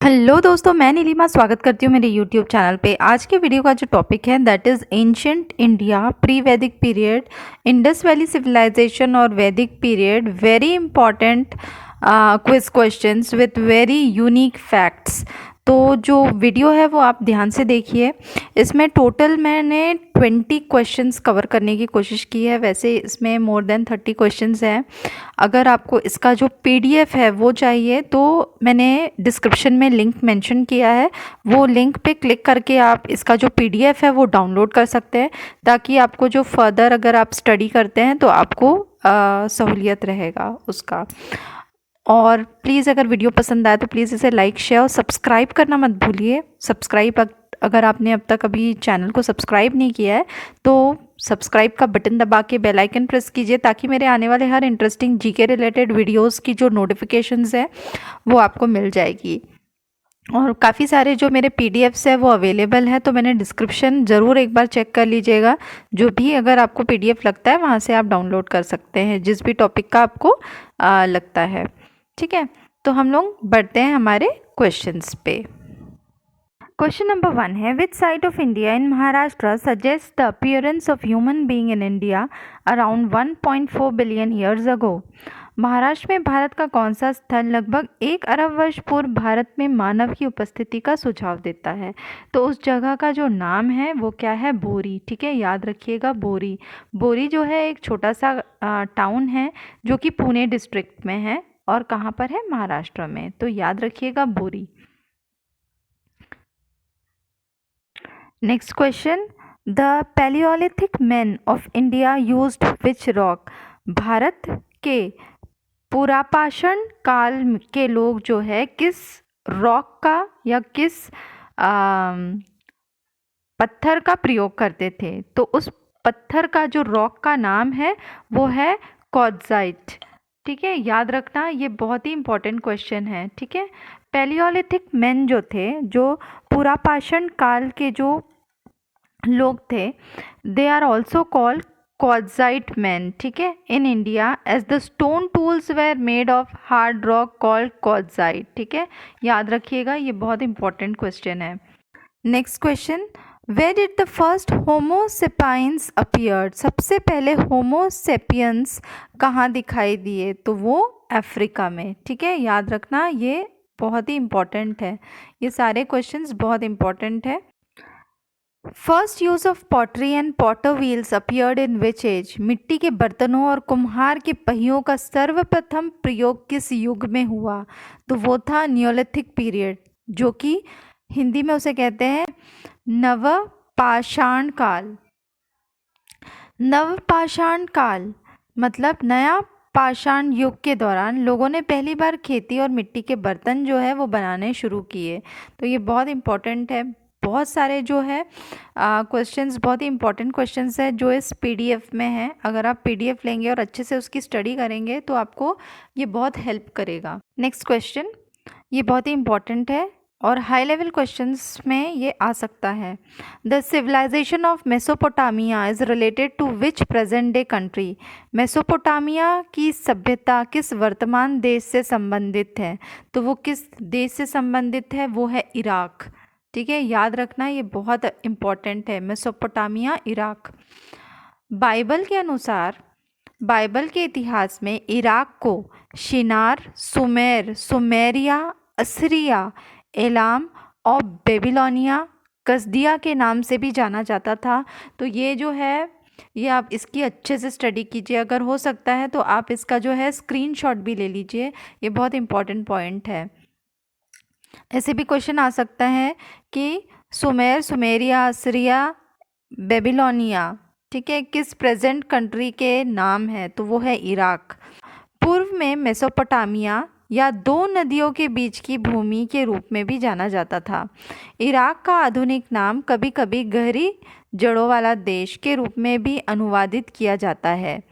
Hello दोस्तों, मैं नीलिमा स्वागत करती हूँ मेरे यूट्यूब चैनल पे। आज के वीडियो का जो टॉपिक है that is ancient India, pre वैदिक पीरियड, इंडस वैली सिविलाइजेशन और वैदिक period. Very important quiz questions with very unique facts. तो जो वीडियो है वो आप ध्यान से देखिए। इसमें टोटल मैंने 20 क्वेश्चंस कवर करने की कोशिश की है। वैसे इसमें मोर देन 30 क्वेश्चंस हैं। अगर आपको इसका जो पीडीएफ है वो चाहिए तो मैंने डिस्क्रिप्शन में लिंक मेंशन किया है। वो लिंक पे क्लिक करके आप इसका जो पीडीएफ है वो डाउनलोड कर सकते हैं, ताकि आपको जो फर्दर अगर आप स्टडी करते हैं तो आपको सहूलियत रहेगा उसका। और प्लीज़ अगर वीडियो पसंद आए तो प्लीज़ इसे लाइक, शेयर और सब्सक्राइब करना मत भूलिए। अगर आपने अब तक अभी चैनल को सब्सक्राइब नहीं किया है तो सब्सक्राइब का बटन दबा के बेल आइकन प्रेस कीजिए, ताकि मेरे आने वाले हर इंटरेस्टिंग जीके रिलेटेड वीडियोस की जो नोटिफिकेशंस है वो आपको मिल जाएगी। और काफ़ी सारे जो मेरे पीडीएफ्स है वो अवेलेबल है, तो मैंने डिस्क्रिप्शन ज़रूर एक बार चेक कर लीजिएगा। जो भी अगर आपको पीडीएफ लगता है वहाँ से आप डाउनलोड कर सकते हैं, जिस भी टॉपिक का आपको लगता है। ठीक है, तो हम लोग बढ़ते हैं हमारे क्वेश्चंस पे। क्वेश्चन नंबर 1 है, विच site of India in Maharashtra suggest the appearance of human being in India around 1.4 billion years ago. Maharashtra में भारत का कौन सा स्थल लगभग 1 अरब वर्ष पूर्व भारत में मानव की उपस्थिति का सुझाव देता है? तो उस जगह का जो नाम है वो क्या है? बोरी। ठीक है, याद रखिएगा बोरी। बोरी जो है एक छोटा सा टाउन है जो कि पुणे डिस्ट्रिक्ट में है। और कहाँ पर है? महाराष्ट्र में। तो याद रखिएगा बोरी। Next question, the Palaeolithic man of India used which rock? Bharat के पुरापाषाण काल के लोग जो है किस रॉक का या किस पत्थर का प्रयोग करते थे? तो उस पत्थर का जो रॉक का नाम है वो है क्वार्ट्जाइट। ठीक है, याद रखना, ये बहुत ही इंपॉर्टेंट क्वेश्चन है। ठीक है, पैलियोलिथिक मैन जो थे, जो पुरापाषाण काल के जो लोग थे, they are also called quartzite man. ठीक है, in India as the stone tools were made of hard rock called quartzite. ठीक है, याद रखिएगा, ये बहुत इंपॉर्टेंट क्वेश्चन है। Next question, where did the first Homo sapiens appeared? सबसे पहले होमो सेपियंस कहाँ दिखाई दिए? तो वो अफ्रीका में। ठीक है, याद रखना, ये बहुत ही इंपॉर्टेंट है। ये सारे क्वेश्चंस बहुत इंपॉर्टेंट है। First use of pottery and potter wheels appeared in which age? मिट्टी के बर्तनों और कुम्हार के पहियों का सर्वप्रथम प्रयोग किस युग में हुआ? तो वो था न्योलिथिक पीरियड, जो कि हिंदी में उसे कहते हैं नवपाषाण काल। नवपाषाण काल मतलब नया पाषाण युग के दौरान लोगों ने पहली बार खेती और मिट्टी के बर्तन जो है वो बनाने शुरू किए। तो ये बहुत इम्पोर्टेंट है। बहुत सारे जो है क्वेश्चंस, बहुत ही इंपॉर्टेंट क्वेश्चंस है जो इस पीडीएफ में है। अगर आप पीडीएफ लेंगे और अच्छे से उसकी स्टडी करेंगे तो आपको ये बहुत हेल्प करेगा। नेक्स्ट क्वेश्चन, ये बहुत ही इंपॉर्टेंट है और हाई लेवल क्वेश्चंस में ये आ सकता है। The civilization of Mesopotamia is related to which present day country? Mesopotamia की सभ्यता किस वर्तमान देश से संबंधित है? तो वो किस देश से संबंधित है? वो है इराक। ठीक है, याद रखना, ये बहुत इम्पॉर्टेंट है। Mesopotamia, Iraq. बाइबल के अनुसार, बाइबल के इतिहास में इराक को शिनार, सुमेर, सुमेरिया, असीरिया, एलाम और बेबीलोनिया, कसदिया के नाम से भी जाना जाता था। तो ये जो है, ये आप इसकी अच्छे से स्टडी कीजिए। अगर हो सकता है तो आप इसका जो है स्क्रीनशॉट भी ले लीजिए, ये बहुत इंपॉर्टेंट पॉइंट है। ऐसे भी क्वेश्चन आ सकता है कि सुमेर, सुमेरिया, असीरिया, बेबीलोनिया, ठीक है, किस प्रेजेंट कंट्री के नाम है? तो वो है इराक। पूर्व में मेसोपोटामिया या दो नदियों के बीच की भूमि के रूप में भी जाना जाता था। इराक का आधुनिक नाम कभी कभी गहरी जड़ों वाला देश के रूप में भी अनुवादित किया जाता है।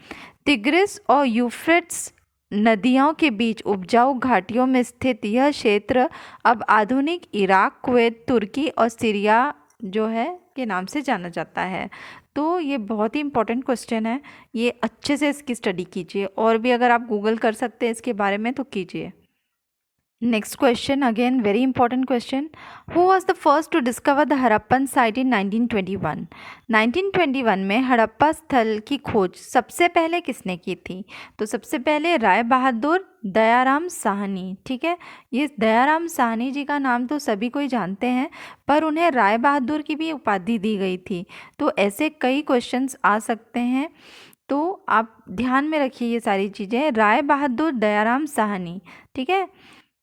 तिग्रिस और यूफ्रेट्स नदियों के बीच उपजाऊ घाटियों में स्थित यह क्षेत्र अब आधुनिक इराक, कुवैत, तुर्की और सीरिया जो है के नाम से जाना जाता है। तो ये बहुत ही इंपॉर्टेंट क्वेश्चन है, ये अच्छे से इसकी स्टडी कीजिए। और भी अगर आप गूगल कर सकते हैं इसके बारे में तो कीजिए। Next question, again very important question. Who was the first to discover the Harappan site in 1921? 1921 में हड़प्पा स्थल की खोज सबसे पहले किसने की थी? तो सबसे पहले राय बहादुर दयाराम साहनी। ठीक है, ये दयाराम साहनी जी का नाम तो सभी कोई जानते हैं, पर उन्हें राय बहादुर की भी उपाधि दी गई थी। तो ऐसे कई क्वेश्चंस आ सकते हैं, तो आप ध्यान में रखिए ये सारी चीज़ें। राय बहादुर दयाराम साहनी। ठीक है,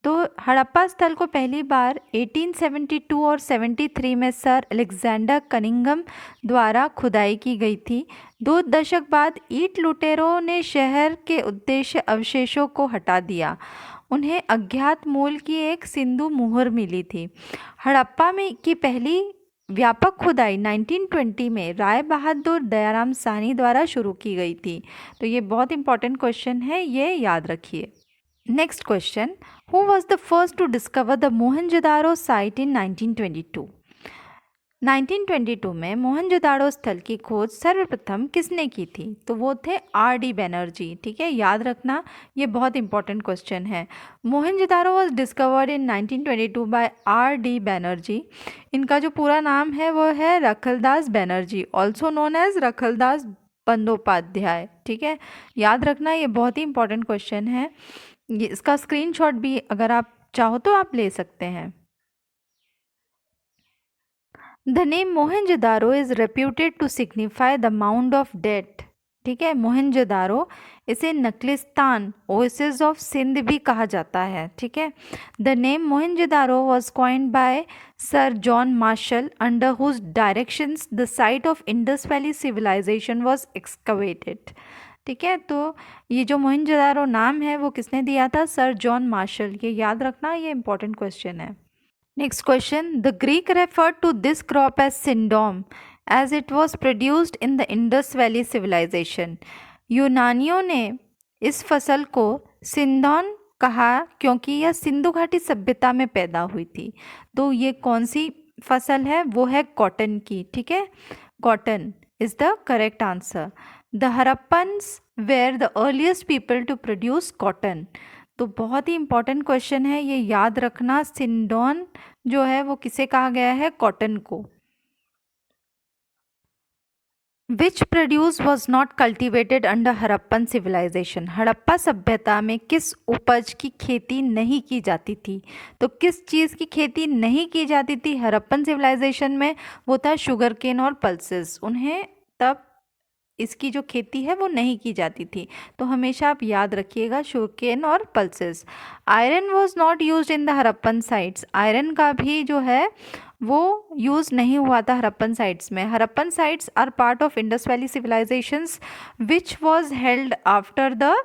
तो हड़प्पा स्थल को पहली बार 1872 और 73 में सर अलेक्जेंडर कनिंघम द्वारा खुदाई की गई थी। 2 दशक बाद ईंट लुटेरों ने शहर के उद्देश्य अवशेषों को हटा दिया। उन्हें अज्ञात मूल की एक सिंधु मुहर मिली थी। हड़प्पा में की पहली व्यापक खुदाई 1920 में राय बहादुर दयाराम साहनी द्वारा शुरू की गई थी। तो ये बहुत इंपॉर्टेंट क्वेश्चन है, ये याद रखिए। Next question, who was the first to discover the Mohenjodaro site in 1922? 1922 में मोहनजोदाड़ो स्थल की खोज सर्वप्रथम किसने की थी? तो वो थे R.D. बैनर्जी। ठीक है, याद रखना, ये बहुत इंपॉर्टेंट क्वेश्चन है। Mohenjodaro was discovered in 1922 by R.D. Banerjee. इनका जो पूरा नाम है वो है Rakhaldas Banerjee, also known as Rakhaldas Bandyopadhyay. ठीक है, याद रखना, ये बहुत ही इंपॉर्टेंट क्वेश्चन है। ये इसका स्क्रीनशॉट भी अगर आप चाहो तो आप ले सकते हैं। The name Mohenjodaro is reputed to signify the mound of dead. ठीक है, मोहनजोदारो इसे नकलिस्तान ओएसिस ऑफ सिंध भी कहा जाता है। ठीक है, the name Mohenjodaro was coined by sir John Marshall, under whose directions the site of Indus valley civilization was excavated. ठीक है, तो ये जो मोहनजोदारो नाम है वो किसने दिया था? Sir John Marshall. ये याद रखना, ये इंपॉर्टेंट क्वेश्चन है। Next question, the Greek referred to this crop as sindon as it was produced in the Indus valley civilisation. यूनानियों ने इस फसल को सिंदोन कहा क्योंकि यह सिंधु घाटी सभ्यता में पैदा हुई थी। तो ये कौन सी फसल है? वो है कॉटन की। ठीक है, cotton is the correct answer. The Harappans were the earliest people to produce cotton. तो बहुत ही इंपॉर्टेंट क्वेश्चन है, ये याद रखना। सिंडोन जो है वो किसे कहा गया है? कॉटन को। Which produce was not cultivated under Harappan civilization. Harappa सभ्यता में किस उपज की खेती नहीं की जाती थी? तो किस चीज़ की खेती नहीं की जाती थी हड़प्पन सिविलाइजेशन में? वो था शुगर केन और पल्सेस। उन्हें तब इसकी जो खेती है वो नहीं की जाती थी। तो हमेशा आप याद रखिएगा, शुगरकेन और pulses. Iron was not use in the Harappan sites. Iron का भी जो है वो यूज़ नहीं हुआ था हड़प्पन साइट्स में। Harappan sites are part of Indus valley civilizations which was held after the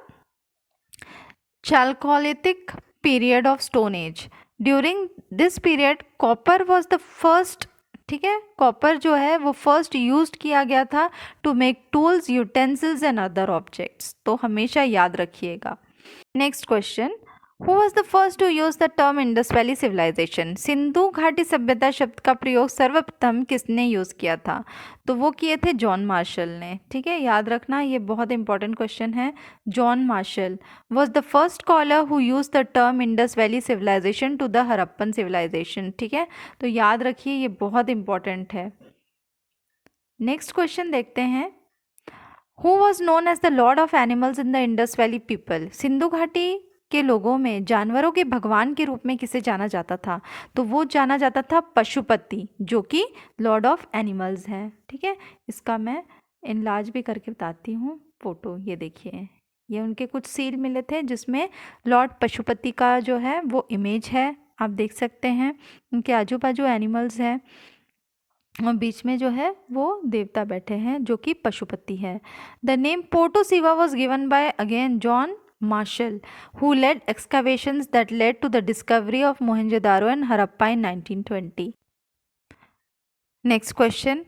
chalcolithic period of stone age. During this period copper was the first. ठीक है, कॉपर जो है वो फर्स्ट यूज्ड किया गया था to make tools, utensils and other objects. तो हमेशा याद रखिएगा। Next question, who was the first to use the term Indus valley civilization. Sindhu घाटी सभ्यता शब्द का प्रयोग सर्वप्रथम किसने यूज़ किया था? तो वो किए थे जॉन मार्शल ने। ठीक है, याद रखना, ये बहुत इंपॉर्टेंट क्वेश्चन है। John Marshall was the first scholar who use the term Indus valley civilization to the Harappan civilization. ठीक है, तो याद रखिए, ये बहुत इंपॉर्टेंट है। नेक्स्ट क्वेश्चन देखते हैं, who was known as the lord of animals in the Indus valley people. Sindhu घाटी के लोगों में जानवरों के भगवान के रूप में किसे जाना जाता था? तो वो जाना जाता था पशुपति, जो कि लॉर्ड ऑफ एनिमल्स हैं। ठीक है, इसका मैं इनलाज भी करके बताती हूँ। फोटो ये देखिए, ये उनके कुछ सील मिले थे जिसमें लॉर्ड पशुपति का जो है वो इमेज है, आप देख सकते हैं। उनके आजू बाजू एनिमल्स हैं और बीच में जो है वो देवता बैठे हैं जो कि पशुपति है। The name proto Shiva was given by again John Marshall, who led excavations that led to the discovery of Mohenjo-daro and Harappa in 1920. Next question,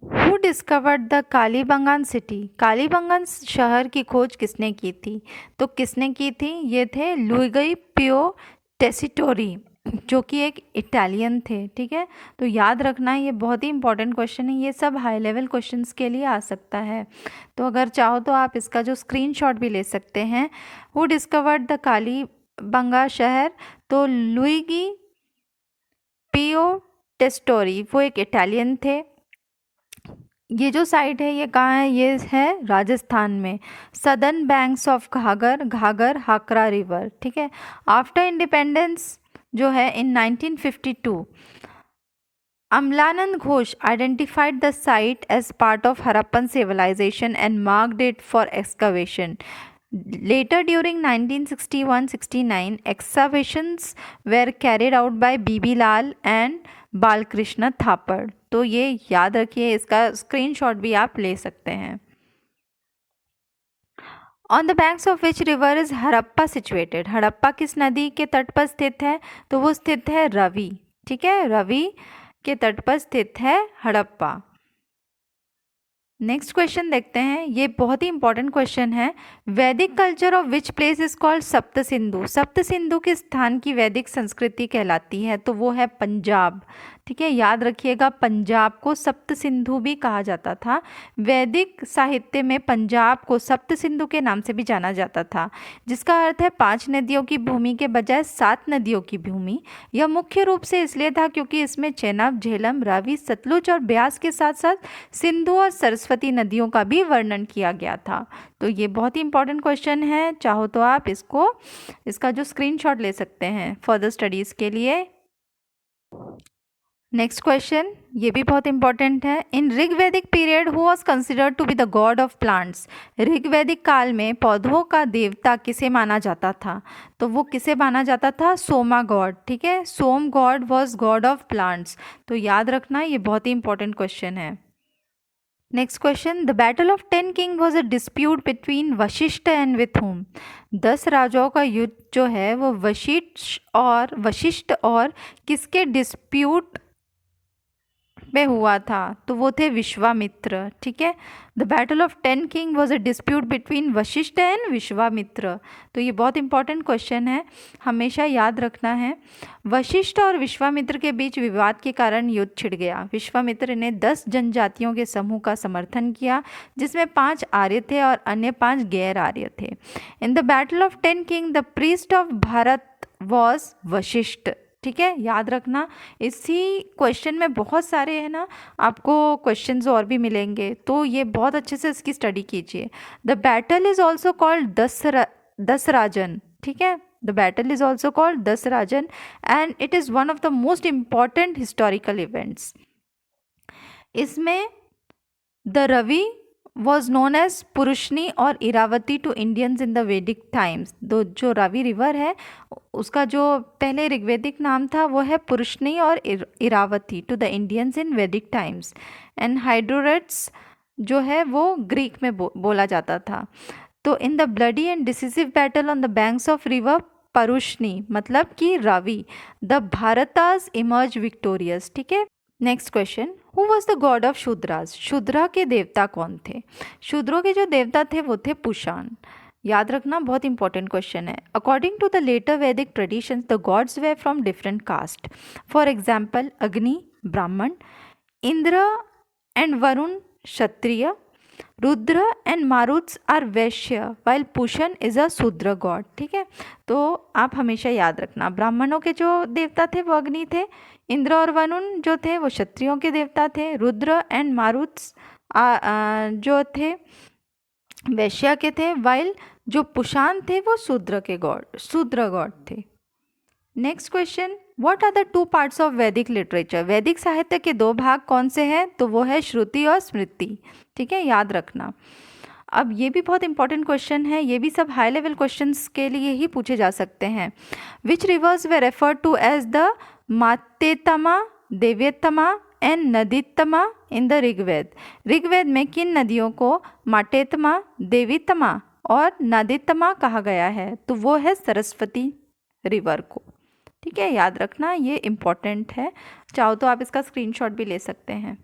who discovered the Kalibangan city? Kalibangan शहर की खोज किसने की थी? तो किसने की थी? ये थे लुइगी पियो टेसिटोरी, जो कि एक इटालियन थे। ठीक है, तो याद रखना, ये बहुत ही इंपॉर्टेंट क्वेश्चन है। ये सब हाई लेवल क्वेश्चंस के लिए आ सकता है, तो अगर चाहो तो आप इसका जो स्क्रीनशॉट भी ले सकते हैं। हु डिस्कवर्ड द बंगा शहर, तो लुइगी पियो टेस्टोरी वो एक इटालियन थे। ये जो साइट है ये कहाँ है, ये है राजस्थान में, सदर्न बैंक्स ऑफ घाघर घाघर हाकरा रिवर, ठीक है। आफ्टर इंडिपेंडेंस जो है इन 1952, Amlanand Ghosh identified the site as part of Harappan civilization and marked it for excavation. Later, during 1961-69, excavations were carried out by BB Lal and Balkrishna थापड़। तो ये याद रखिए, इसका screenshot भी आप ले सकते हैं। On the banks of which river is Harappa situated, Harappa किस नदी के तट पर स्थित है, तो वो स्थित है रवि, ठीक है, रवि के तट पर स्थित है हड़प्पा। नेक्स्ट क्वेश्चन देखते हैं, ये बहुत ही इंपॉर्टेंट क्वेश्चन है। वैदिक culture of which place is called सप्त सिंधु, सप्त सिंधु के स्थान की वैदिक संस्कृति कहलाती है, तो वो है पंजाब, ठीक है, याद रखिएगा, पंजाब को सप्त सिंधु भी कहा जाता था। वैदिक साहित्य में पंजाब को सप्त सिंधु के नाम से भी जाना जाता था, जिसका अर्थ है 5 नदियों की भूमि के बजाय 7 नदियों की भूमि। यह मुख्य रूप से इसलिए था क्योंकि इसमें चेनाब, झेलम, रावी, सतलुज और ब्यास के साथ साथ सिंधु और सरस्वती नदियों का भी वर्णन किया गया था। तो ये बहुत ही इंपॉर्टेंट क्वेश्चन है, चाहो तो आप इसका जो स्क्रीनशॉट ले सकते हैं फर्दर स्टडीज़ के लिए। नेक्स्ट क्वेश्चन, ये भी बहुत इंपॉर्टेंट है। In Rigvedic period who was considered to be the god of plants, ऋग्वैदिक काल में पौधों का देवता किसे माना जाता था, तो वो किसे माना जाता था, सोमा गॉड, ठीक है, Som god was god of plants. तो याद रखना, ये बहुत ही इंपॉर्टेंट क्वेश्चन है। Next question, the battle of 10 king was a dispute between Vashishtha and with home, 10 राजाओं का युद्ध जो है वो वशिष्ठ और किसके डिस्प्यूट में हुआ था, तो वो थे विश्वामित्र, ठीक है। The battle of 10 king was a dispute between Vashishtha and Vishwamitra. तो ये बहुत इंपॉर्टेंट क्वेश्चन है, हमेशा याद रखना है। वशिष्ठ और विश्वामित्र के बीच विवाद के कारण युद्ध छिड़ गया। विश्वामित्र ने 10 जनजातियों के समूह का समर्थन किया, जिसमें 5 आर्य थे और अन्य 5 गैर आर्य थे। In the battle of 10 king the priest of Bharat was Vashishtha, ठीक है, याद रखना। इसी क्वेश्चन में बहुत सारे है ना आपको क्वेश्चंस और भी मिलेंगे, तो ये बहुत अच्छे से इसकी स्टडी कीजिए। The battle is also called Dasarajna, ठीक है, the battle is also called Dasarajna and it is one of the most important historical events. इसमें the Ravi was known as Parushni और Iravati to Indians in the Vedic times. जो रावी रिवर है उसका जो पहले ऋग्वेदिक नाम था वो है पुरुषनी और Iravati to the Indians in Vedic times. And हाइड्रोरेट्स जो है वो ग्रीक में बोला जाता था। तो in the bloody and decisive battle on the banks of river Parushni, मतलब कि Ravi, the Bharatas emerge victorious, ठीक है। Next question, who was the god of Shudras, Shudra के देवता कौन थे, शूद्रों के जो देवता थे वो थे पुषान। याद रखना, बहुत इंपॉर्टेंट क्वेश्चन है। According to the later Vedic traditions the gods were from different caste. For example, Agni Brahmin, Indra and Varuna Kshatriya, Rudra and Maruts are Vaishya while Pushan is a Shudra god, ठीक है। तो आप हमेशा याद रखना, ब्राह्मणों के जो देवता थे वो अग्नि थे, इंद्र और वरुण जो थे वो क्षत्रियों के देवता थे, रुद्र एंड मारुत्स जो थे वैश्य के थे, वाइल जो पुषान थे वो शूद्र गॉड थे। Next question, what are the 2 parts of Vedic literature, वैदिक साहित्य के 2 भाग कौन से हैं, तो वो है श्रुति और स्मृति, ठीक है, याद रखना। अब ये भी बहुत इंपॉर्टेंट क्वेश्चन है, ये भी सब हाई लेवल क्वेश्चंस के लिए ही पूछे जा सकते हैं। Which rivers were refer to as the Matetama, Devitama and Naditama in the Rigveda, Rigveda में किन नदियों को माटेतमा, देवीतमा और नदीतमा कहा गया है, तो वो है सरस्वती रिवर को, ठीक है, याद रखना, ये इम्पॉर्टेंट है। चाहो तो आप इसका स्क्रीनशॉट भी ले सकते हैं।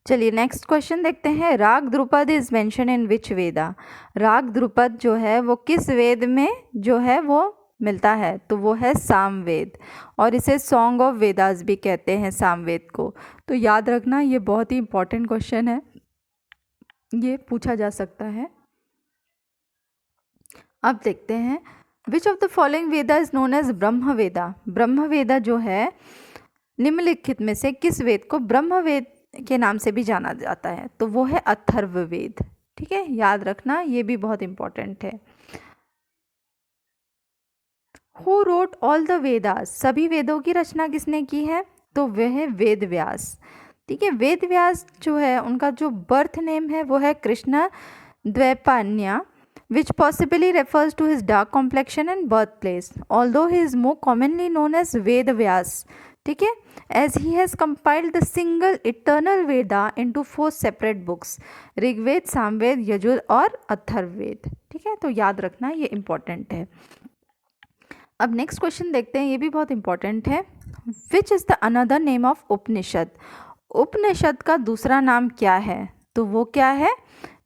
चलिए नेक्स्ट क्वेश्चन देखते हैं, राग ध्रुपद इज मेंशन इन विच वेदा, राग ध्रुपद जो है वो किस वेद में जो है वो मिलता है, तो वो है सामवेद, और इसे सॉन्ग ऑफ वेदास भी कहते हैं सामवेद को। तो याद रखना, ये बहुत ही इंपॉर्टेंट क्वेश्चन है, ये पूछा जा सकता है। अब देखते हैं which of the following Veda is known as Brahma Veda. ब्रह्म वेदा जो है निम्नलिखित में से किस वेद को ब्रह्म वेद के नाम से भी जाना जाता है? तो वो है अथर्ववेद। ठीक है, याद रखना, ये भी बहुत इंपॉर्टेंट है। Who wrote all the Vedas, सभी वेदों की रचना किसने की है? तो वह है वेद व्यास। ठीक है, वेद व्यास जो है उनका जो बर्थ नेम है वो है Krishna Dvaipayan, which possibly refers to his dark complexion and birthplace, although he is more commonly known as Ved Vyas. ठीक है, as he has compiled the single eternal Veda into 4 separate books, Rigveda, Samaveda, Yajur और अथर्ववेद। ठीक है, तो याद रखना ये इंपॉर्टेंट है। अब नेक्स्ट क्वेश्चन देखते हैं, ये भी बहुत इंपॉर्टेंट है। Which is the another name of Upanishad? Upanishad का दूसरा नाम क्या है? तो वो क्या है?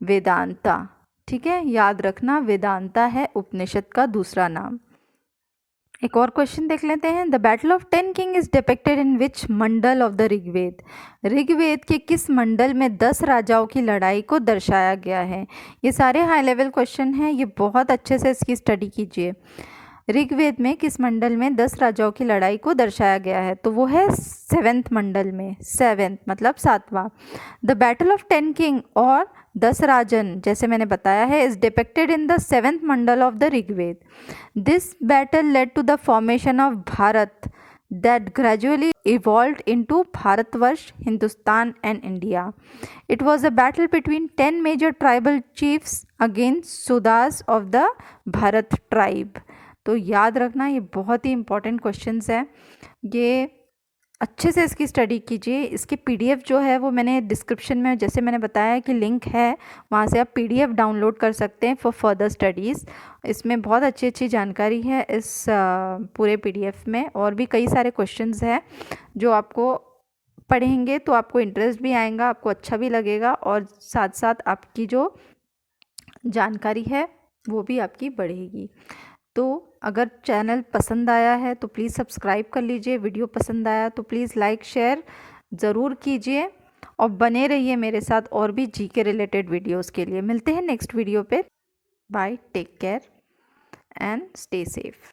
वेदांता। ठीक है, याद रखना, वेदांता है उपनिषद का दूसरा नाम। एक और क्वेश्चन देख लेते हैं। The battle of 10 king is depicted in which mandal of the Rigveda? Rigveda के किस मंडल में 10 राजाओं की लड़ाई को दर्शाया गया है? ये सारे हाई लेवल क्वेश्चन हैं, ये बहुत अच्छे से इसकी स्टडी कीजिए। ऋग्वेद में किस मंडल में 10 राजाओं की लड़ाई को दर्शाया गया है? तो वो है 7th मंडल में। 7th मतलब 7वां। द बैटल ऑफ 10 किंग और 10 राजन, जैसे मैंने बताया है, is depicted in the 7th mandal of the Rigveda. This battle led to the formation of Bharat that gradually evolved into Bharatvarsh, Hindustan and India. It was a battle between 10 major tribal chiefs against Sudas of the Bharat tribe. तो याद रखना, ये बहुत ही important questions है, ये अच्छे से इसकी स्टडी कीजिए। इसकी पीडीएफ जो है वो मैंने डिस्क्रिप्शन में, जैसे मैंने बताया कि लिंक है, वहाँ से आप पीडीएफ डाउनलोड कर सकते हैं फॉर फर्दर स्टडीज़। इसमें बहुत अच्छी अच्छी जानकारी है इस पूरे पीडीएफ में, और भी कई सारे क्वेश्चंस हैं जो आपको पढ़ेंगे तो आपको इंटरेस्ट भी आएगा, आपको अच्छा भी लगेगा, और साथ साथ आपकी जो जानकारी है वो भी आपकी बढ़ेगी। तो अगर चैनल पसंद आया है तो प्लीज़ सब्सक्राइब कर लीजिए, वीडियो पसंद आया तो प्लीज़ लाइक शेयर ज़रूर कीजिए, और बने रहिए मेरे साथ और भी जीके रिलेटेड वीडियोस के लिए। मिलते हैं नेक्स्ट वीडियो पे। Bye, take care and stay safe.